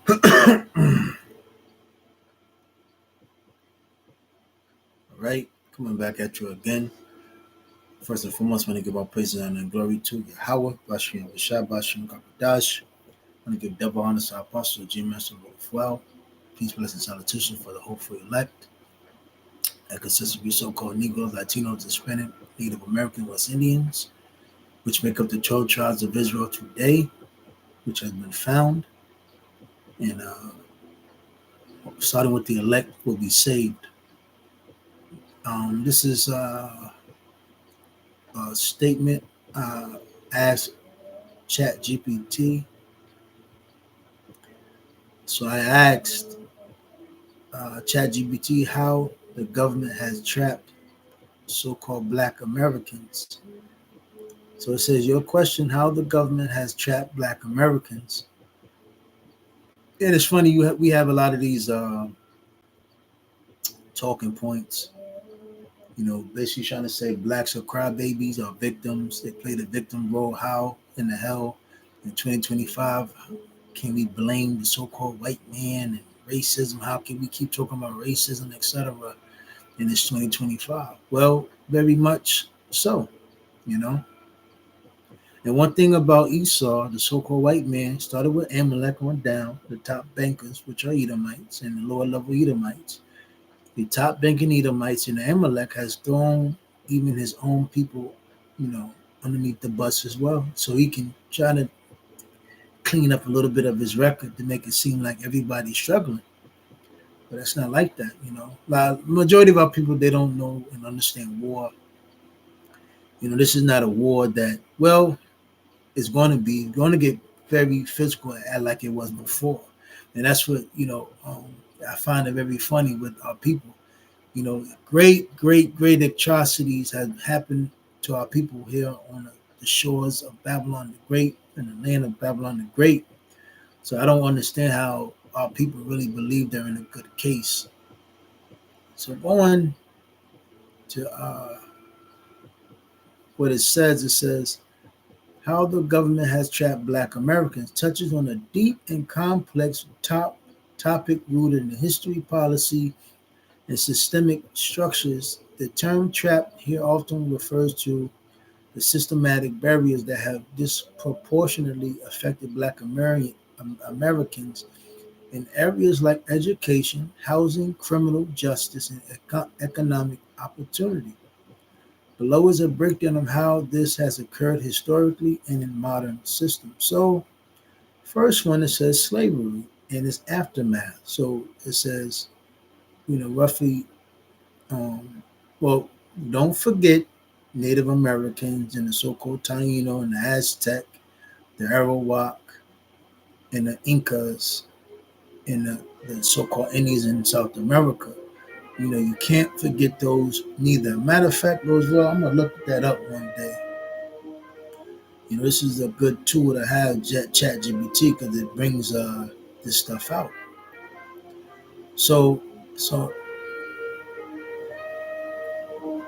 All right, coming back at you again. First and foremost, I want to give all praises and glory to Yahweh, Bashim Bashab, Bashim Kapadash. I want to give double honor to our apostle, G Master of well. Peace, blessings, salutation for the hopeful elect. That consists of your so called Negroes, Latinos, Hispanic, Native American, West Indians, which make up the 12 tribes of Israel today, which has been found. And starting with the elect will be saved. This is a statement asked Chat GPT. So I asked Chat GPT how the government has trapped so-called Black Americans. So it says your question: how the government has trapped Black Americans. And it's funny we have a lot of these talking points. Basically trying to say blacks are crybabies or victims. They play the victim role. How in the hell in 2025 can we blame the so-called white man and racism? How can we keep talking about racism, etc. in this 2025? Well, very much so, you know. And one thing about Esau, the so-called white man, started with Amalek on down, the top bankers, which are Edomites, and the lower level Edomites. The top banking Edomites in Amalek has thrown even his own people, underneath the bus as well. So he can try to clean up a little bit of his record to make it seem like everybody's struggling. But it's not like that. Like, majority of our people, they don't know and understand war. This is not a war that, well, it's going to get very physical like it was before. And that's what, I find it very funny with our people. Great, great, great atrocities have happened to our people here on the shores of Babylon the Great and the land of Babylon the Great. So I don't understand how our people really believe they're in a good case. So going to what it says, how the government has trapped Black Americans touches on a deep and complex topic rooted in history, policy, and systemic structures. The term trap here often refers to the systematic barriers that have disproportionately affected Black Americans in areas like education, housing, criminal justice, and economic opportunity. Below is a breakdown of how this has occurred historically and in modern systems. So, first one, it says slavery and its aftermath. So it says, roughly, um, well, don't forget Native Americans and the so-called Taino and the Aztec, the Arawak, and the Incas, and the so-called Indians in South America. You can't forget those neither. Matter of fact, Roswell, I'm gonna look that up one day. This is a good tool to have, Chat GPT, because it brings this stuff out. So, so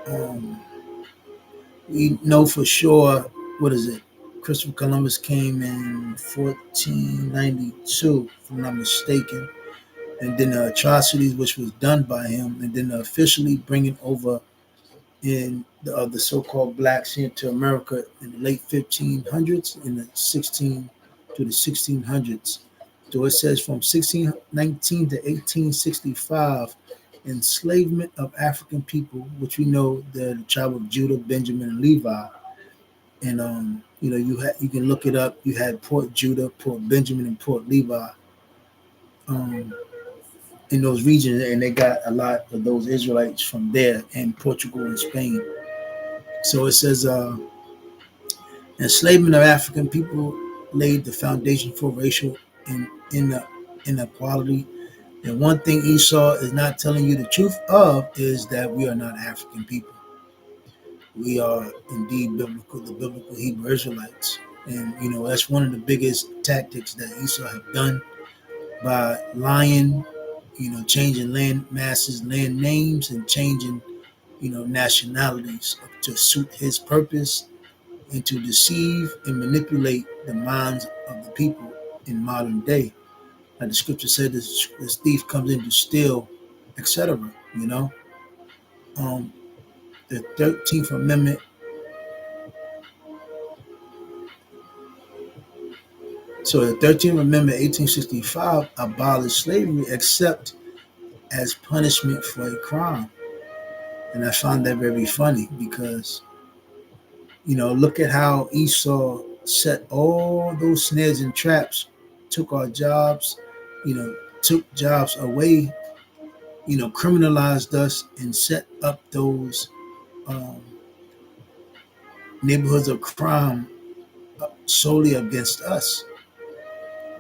um, we know for sure. What is it? Christopher Columbus came in 1492, if I'm not mistaken, and then the atrocities which was done by him, and then officially bringing over in the so-called blacks here to America in the late 1500s, in the 16 to the 1600s. So it says from 1619 to 1865, enslavement of African people, which we know the tribe of Judah, Benjamin, and Levi. And you can look it up. You had Port Judah, Port Benjamin, and Port Levi um, in those regions, and they got a lot of those Israelites from there, and Portugal and Spain. So it says enslavement of African people laid the foundation for racial inequality. And one thing Esau is not telling you the truth of is that we are not African people. We are indeed the biblical Hebrew Israelites. And that's one of the biggest tactics that Esau had done by lying, changing land masses, land names, and changing, nationalities to suit his purpose and to deceive and manipulate the minds of the people in modern day. Like the scripture said, this thief comes in to steal, etc. You know, um, the 13th Amendment. So the 13th Amendment, 1865, abolished slavery except as punishment for a crime. And I found that very funny because, look at how Esau set all those snares and traps, took our jobs, took jobs away, criminalized us and set up those um, neighborhoods of crime solely against us.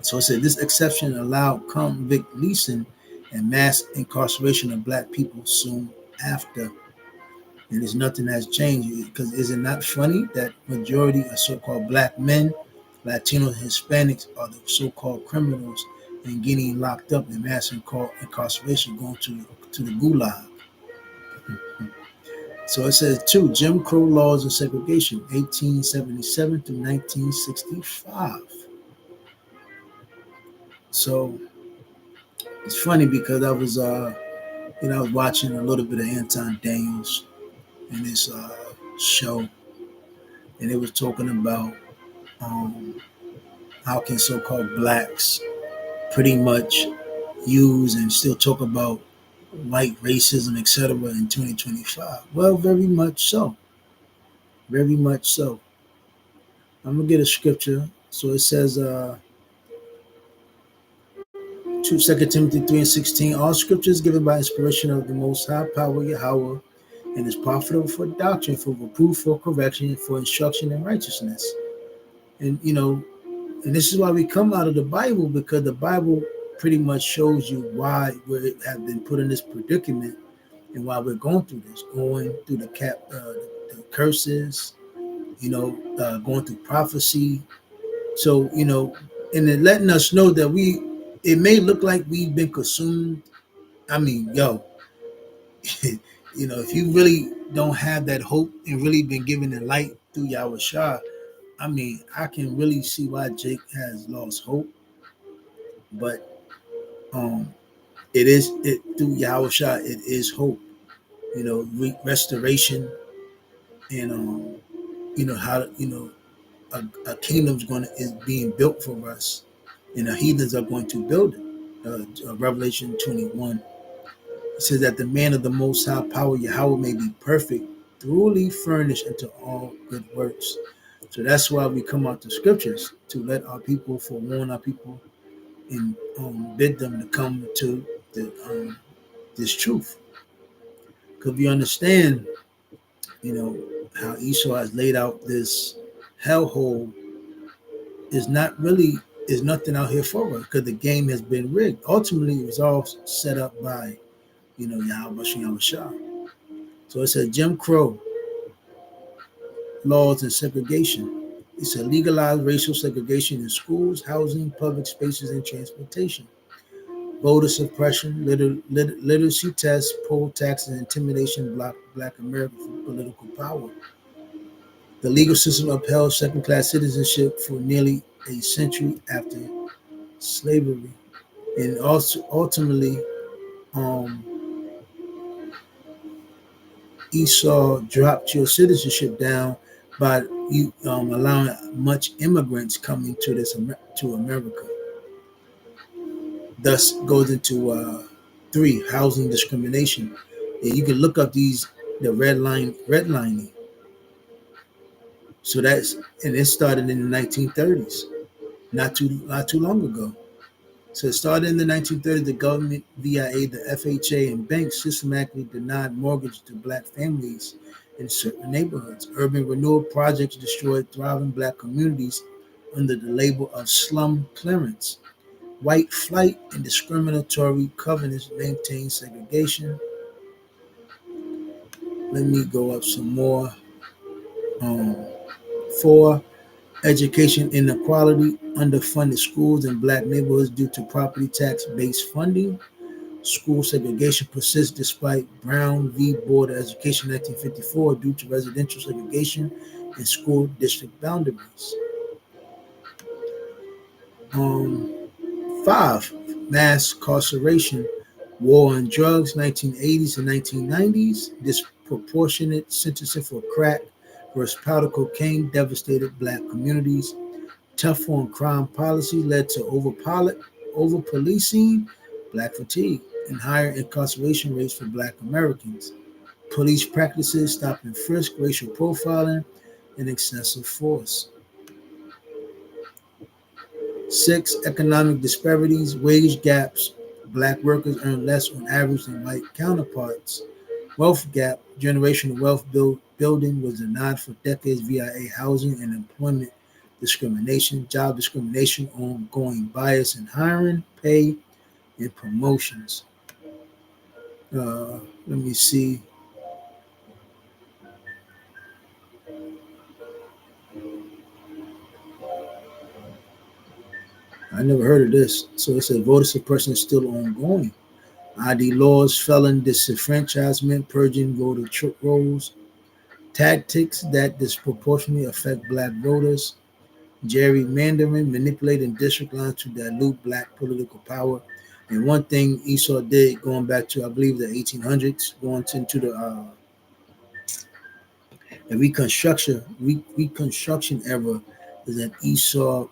So it said this exception allowed convict leasing and mass incarceration of black people soon after. And there's nothing has changed because is it not funny that majority of so-called black men, Latinos, Hispanics are the so-called criminals and getting locked up in mass incarceration, going to the gulag. So it says two Jim Crow laws of segregation, 1877 to 1965. So it's funny because I was watching a little bit of Anton Daniels in this show, and it was talking about um, how can so-called blacks pretty much use and still talk about white racism, etc. in 2025. Well, very much so. Very much so. I'm gonna get a scripture. So it says, 2 Timothy 3:16. All scriptures given by inspiration of the Most High Power Yahweh and is profitable for doctrine, for reproof, for correction, for instruction in righteousness. And and this is why we come out of the Bible, because the Bible pretty much shows you why we have been put in this predicament and why we're going through this, going through the curses, going through prophecy. So and then letting us know that it may look like we've been consumed. I mean, if you really don't have that hope and really been given the light through Yahweh Shah, I mean, I can really see why Jake has lost hope. But it through Yahweh Shah, it is hope. Restoration, and how a kingdom's is being built for us, and the heathens are going to build it. Revelation 21. It says that the man of the Most High Power Yahweh may be perfect, thoroughly furnished into all good works. So that's why we come out to scriptures, to let our people, forewarn our people, and bid them to come to this truth. Because we understand, how Esau has laid out this hellhole is nothing out here for us, because the game has been rigged. Ultimately, it was all set up by, Yahweh Shah. So it said Jim Crow laws and segregation. It said legalized racial segregation in schools, housing, public spaces, and transportation. Voter suppression, literacy tests, poll taxes, and intimidation blocked Black America from political power. The legal system upheld second-class citizenship for nearly a century after slavery, and also ultimately, Esau dropped your citizenship down by you allowing much immigrants coming to America. Thus goes into 3 housing discrimination. And you can look up the redlining. So it started in the 1930s, not too long ago. So it started in the 1930s. The government, VIA, the FHA, and banks systematically denied mortgage to Black families in certain neighborhoods. Urban renewal projects destroyed thriving Black communities under the label of slum clearance. White flight and discriminatory covenants maintain segregation. Let me go up some more. 4. Education inequality, underfunded schools in Black neighborhoods due to property tax-based funding. School segregation persists despite Brown v. Board of Education 1954 due to residential segregation and school district boundaries. 5. mass incarceration, war on drugs, 1980s and 1990s, disproportionate sentencing for crack versus powder cocaine devastated black communities. Tough on crime policy led to over policing, black fatigue, and higher incarceration rates for black Americans. Police practices, stop and frisk, racial profiling, and excessive force. Six, economic disparities, wage gaps. Black workers earn less on average than white counterparts. Wealth gap, generational building was denied for decades via housing and employment discrimination, job discrimination, ongoing bias in hiring, pay, and promotions. Let me see. I never heard of this. So it said voter suppression is still ongoing. ID laws, felon disenfranchisement, purging voter rolls, tactics that disproportionately affect black voters, gerrymandering, manipulating district lines to dilute black political power. And one thing Esau did, going back to, I believe, the 1800s, going into the Reconstruction era, is that Esau,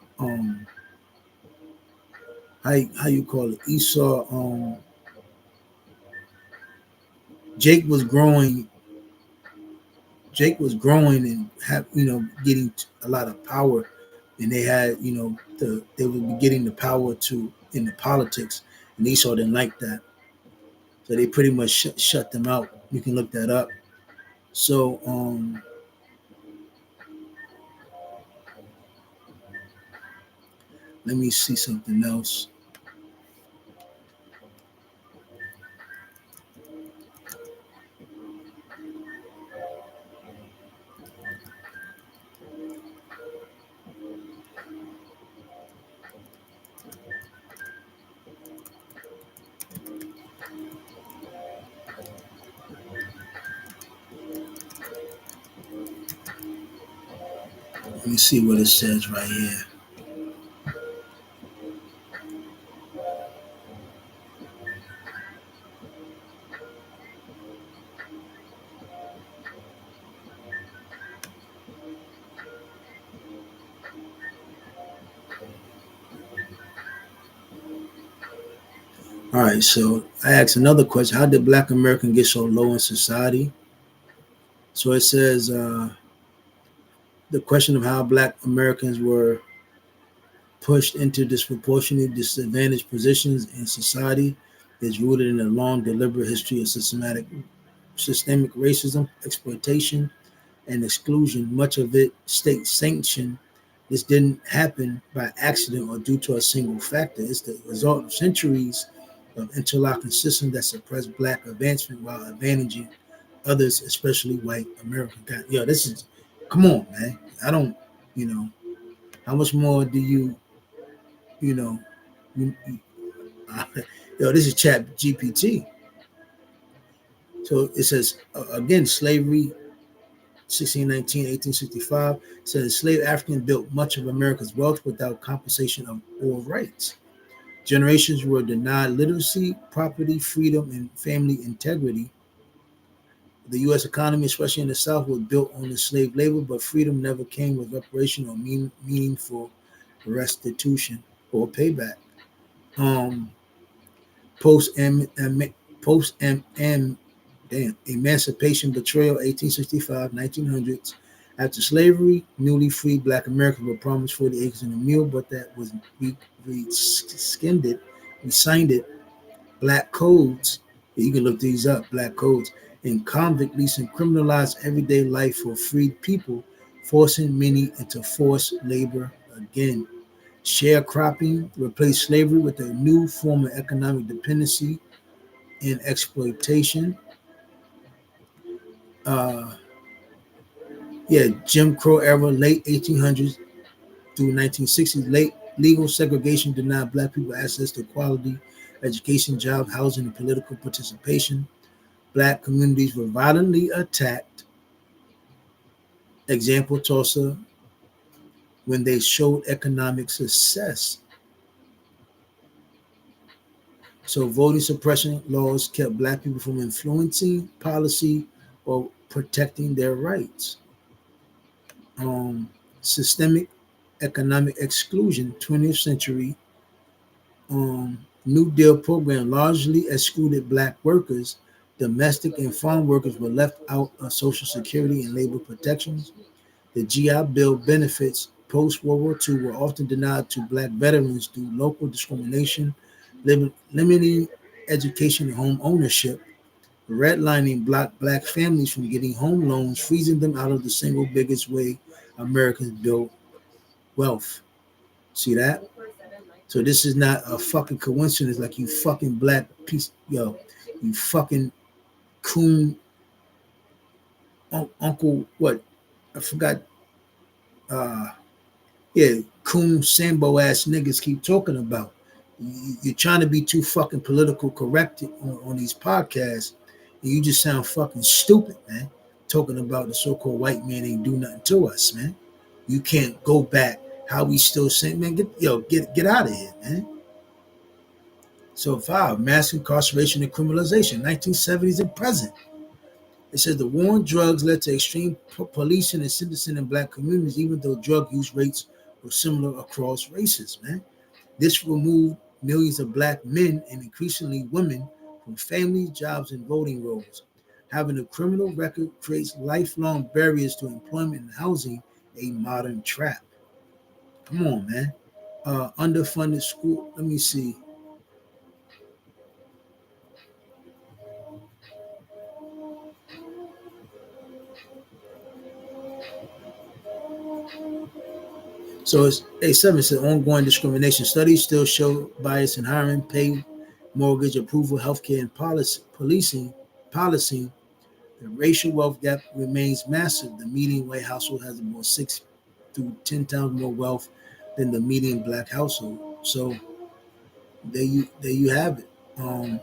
how you call it? Esau, Jake was growing. Jake was growing and getting a lot of power, and they had they would be getting the power to in the politics, and Esau didn't like that, so they pretty much shut them out. You can look that up. So let me see something else. Let me see what it says right here. All right, so I asked another question: how did Black Americans get so low in society? So it says the question of how Black Americans were pushed into disproportionately disadvantaged positions in society is rooted in a long, deliberate history of systemic racism, exploitation, and exclusion. Much of it state sanctioned. This didn't happen by accident or due to a single factor. It's the result of centuries of interlocking systems that suppress black advancement while advantaging others, especially white American. Yo, this is, come on, man. I don't, you know, how much more do you know, yo, this is Chat GPT. So it says, again, slavery, 1619, 1865, said enslaved Africans built much of America's wealth without compensation of or rights. Generations were denied literacy, property, freedom, and family integrity. The U.S. economy, especially in the South, was built on enslaved labor, but freedom never came with reparation or meaningful restitution or payback. Um, post post emancipation betrayal, 1865, 1900s. After slavery, newly freed Black Americans were promised 40 acres and a mule, but that was skinned it. We signed it. Black codes. You can look these up. Black codes and convict leasing criminalized everyday life for freed people, forcing many into forced labor again. Sharecropping replaced slavery with a new form of economic dependency and exploitation. Uh, Jim Crow era, late 1800s through 1960s, late legal segregation denied Black people access to quality education, job, housing, and political participation. Black communities were violently attacked. Example, Tulsa, when they showed economic success. So voting suppression laws kept black people from influencing policy or protecting their rights. Um, Systemic economic exclusion, 20th century New Deal program largely excluded black workers. Domestic and farm workers were left out of Social Security and labor protections. The GI Bill benefits post World War II were often denied to black veterans through local discrimination, limiting education and home ownership, redlining black families from getting home loans, freezing them out of the single biggest way Americans build wealth. See that? So this is not a fucking coincidence. Like you fucking black piece, yo, you fucking coon uncle. What? I forgot. Uh, yeah, coon Sambo ass niggas keep talking about. You're trying to be too fucking political correct on these podcasts, and you just sound fucking stupid, man. Talking about the so-called white man ain't do nothing to us, man. You can't go back. How we still saying, man? Get out of here, man. So 5, mass incarceration and criminalization, 1970s and present. It says the war on drugs led to extreme policing and sentencing in black communities, even though drug use rates were similar across races, man. This removed millions of black men and increasingly women from families, jobs, and voting roles. Having a criminal record creates lifelong barriers to employment and housing, a modern trap. Come on, man. Underfunded school. Let me see. So it's A7 says ongoing discrimination. Studies still show bias in hiring, pay, mortgage approval, healthcare, and policing. Policy. The racial wealth gap remains massive. The median white household has about 6 to 10 times more wealth than the median black household. So there you have it. Let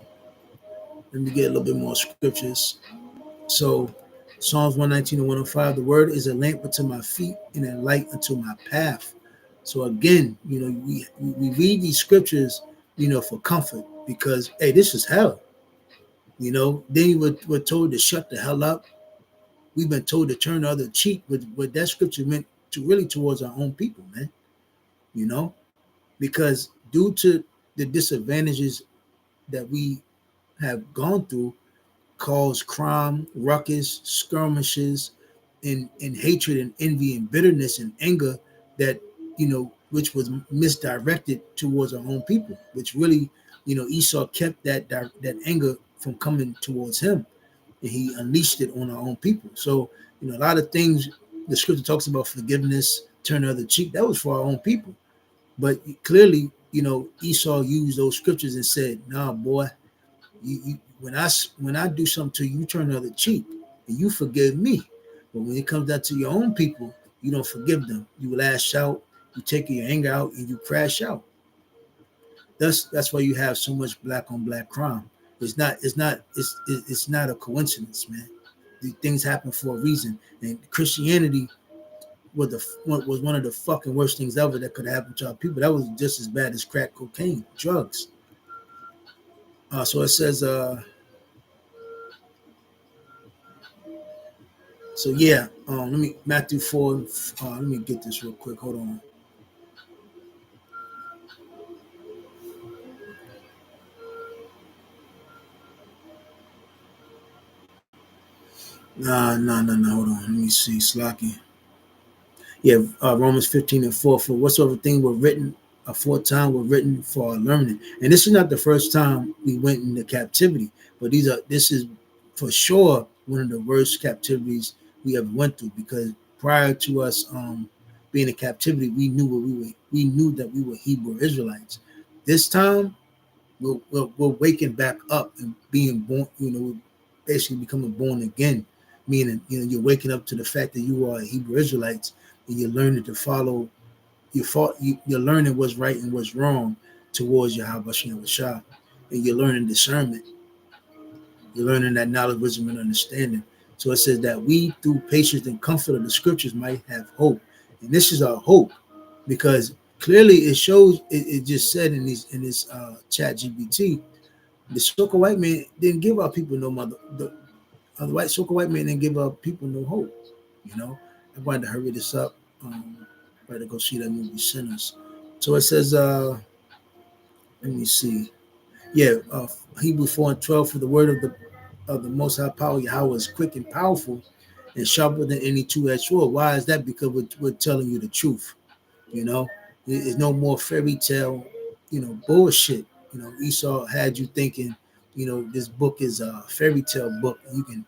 me get a little bit more scriptures. So Psalms 119 and 105, the word is a lamp unto my feet and a light unto my path. So again, we read these scriptures, for comfort because hey, this is hell. Then we're told to shut the hell up. We've been told to turn the other cheek, but that scripture meant to really towards our own people, man. Because due to the disadvantages that we have gone through, cause crime, ruckus, skirmishes, and hatred and envy and bitterness and anger that which was misdirected towards our own people, which really Esau kept that anger from coming towards him, and he unleashed it on our own people. So a lot of things the scripture talks about forgiveness, turn the other cheek, that was for our own people. But clearly Esau used those scriptures and said, nah, boy, when I do something to you, you turn the other cheek and you forgive me. But when it comes down to your own people, you don't forgive them. You lash out, you take your anger out, and you crash out. That's why you have so much black on black crime. It's not a coincidence, man. These things happen for a reason. And Christianity was one of the fucking worst things ever that could happen to our people. That was just as bad as crack cocaine, drugs. So it says, so yeah, let me Matthew 4. Let me get this real quick. Hold on. No. Hold on. Let me see. Slocky. Yeah, Romans 15 and 4. For whatsoever thing were written aforetime were written for our learning. And this is not the first time we went into captivity, but this is for sure one of the worst captivities we ever went through, because prior to us being in captivity, we knew that we were Hebrew Israelites. This time we're waking back up and being born, we're basically becoming born again, meaning you're waking up to the fact that you are Hebrew Israelites, and you're learning to follow. You're learning what's right and what's wrong towards Yahweh Shah, and you're learning discernment. You're learning that knowledge, wisdom, and understanding. So it says that we, through patience and comfort of the scriptures, might have hope. And this is our hope, because clearly it shows. It just said in this chat GPT The so-called white man didn't give our people no mother. The white so-called white man didn't give our people no hope. You know, I wanted to hurry this up. Better go see that movie Sinners. So it says, let me see. Yeah, Hebrews 4:12, for the word of the Most High Power Yahweh is quick and powerful and sharper than any two-edged sword. Why is that? Because we're telling you the truth. You know, it's no more fairy tale, bullshit. Esau had you thinking, this book is a fairy tale book. You can,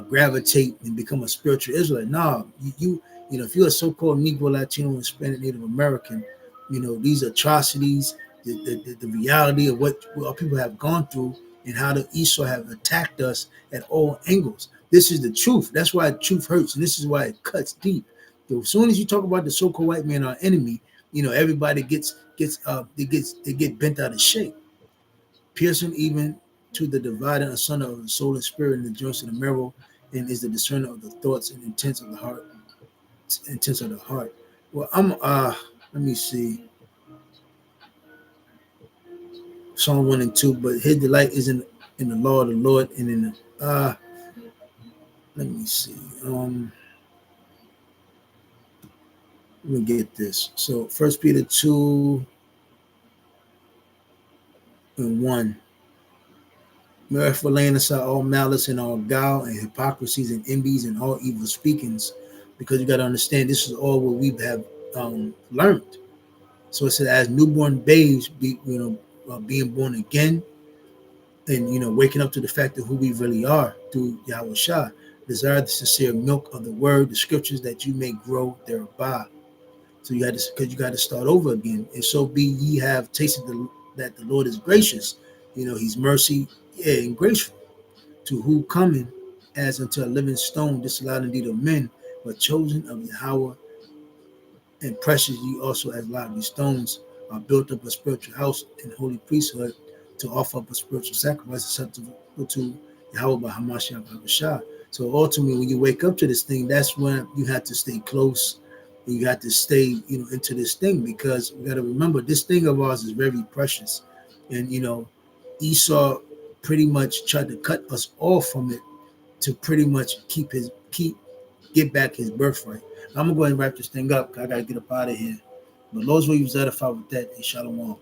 gravitate and become a spiritual Israelite. Nah, if you're a so-called Negro, Latino, Hispanic, Native American, these atrocities, the reality of what our people have gone through and how the Esau have attacked us at all angles. This is the truth. That's why truth hurts, and this is why it cuts deep. So as soon as you talk about the so-called white man, our enemy, everybody they get bent out of shape, piercing even to the dividing asunder of the soul and spirit and the joints of the marrow, and is the discerner of the thoughts and intents of the heart. Intents of the heart. Well, let me see. Psalm 1 and 2, but his delight is in the law of the Lord and in the let me see. Let me get this. So First Peter 2 and 1. Wherefore laying aside all malice and all guile and hypocrisies and envies and all evil speakings, because you got to understand this is all what we have learned. So it said, as newborn babes, being born again, and waking up to the fact of who we really are through Yahweh Shah, desire the sincere milk of the word, the scriptures, that you may grow thereby. So you had to, because you got to start over again. And so be ye have tasted that the Lord is gracious. He's mercy, and graceful, to who coming as unto a living stone, disallowed indeed of men, but chosen of Yahweh, and precious ye also as lively stones, are built up a spiritual house and holy priesthood, to offer up a spiritual sacrifice acceptable to Yahweh by Hamashiach Habashah. So ultimately, when you wake up to this thing, that's when you have to stay close. And you have to stay, into this thing, because we got to remember this thing of ours is very precious. And Esau pretty much tried to cut us off from it to pretty much get back his birthright. I'm gonna go ahead and wrap this thing up, because I gotta get up out of here. But Lord's will you was edified with that, and shalom.